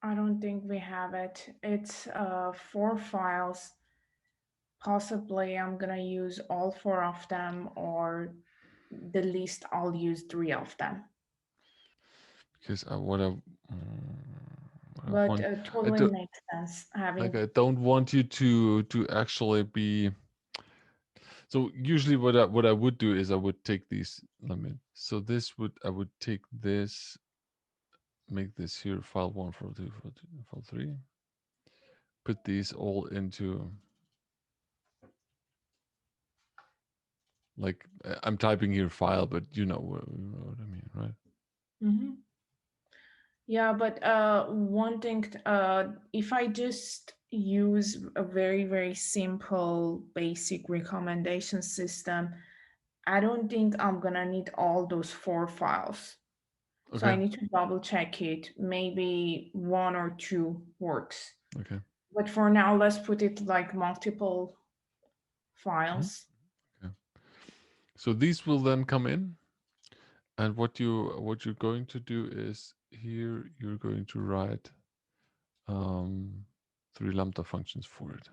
I don't think we have it. It's 4 files. Possibly I'm gonna use all 4 of them, or the least I'll use 3 of them. Because what I But want, I totally don't makes sense having. like. I don't want you to actually be. So usually, what I would do is I would take these limit. So this would I would take this, make this here file one, file two, file three. Put these all into, like, I'm typing here file, but you know what I mean, right? Mhm. Yeah, but one thing, if I just use a very, very simple, basic recommendation system, I don't think I'm gonna need all those 4 files. So I Okay, need to double check it. Maybe 1 or 2 works. okay, But for now, let's put it like multiple mhm, files. okay. So these will then come in, and what you're going to do is here you're going to write um, 3 lambda functions for it,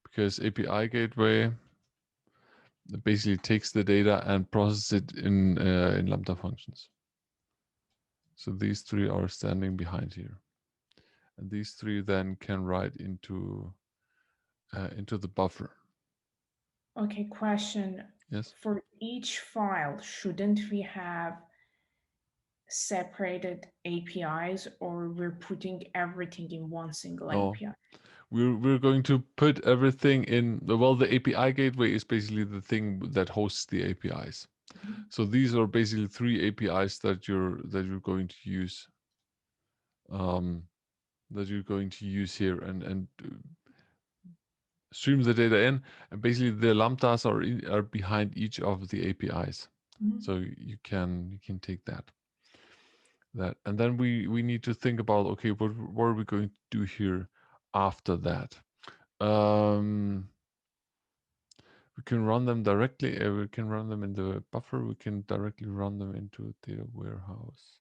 because API gateway basically takes the data and processes it in lambda functions. So these three are standing behind here, and these three then can write into the buffer. Okay, question. Yes. For each file, shouldn't we have separated APIs, or we're putting everything in one single No, API? we're going to put everything in. Well, the API gateway is basically the thing that hosts the APIs. So these are basically 3 APIs that you're going to use, um, here, and stream the data in, and basically the lambdas are behind each of the APIs. Mhm. So you can take that, and then we need to think about, okay, what are we going to do here after that? Um, we can run them directly. We can run them in the buffer. We can directly run them into a data warehouse.